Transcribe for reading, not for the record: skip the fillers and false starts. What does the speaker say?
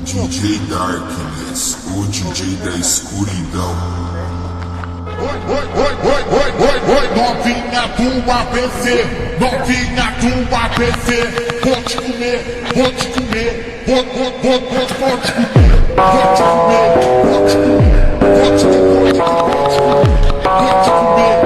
DJ Darkness, o DJ da escuridão. Oi, novinha do ABC, novinha do ABC. Vou te comer, vou te comer, vou te comer, vou te comer, vou te comer, vou te comer, vou te comer, vou te comer.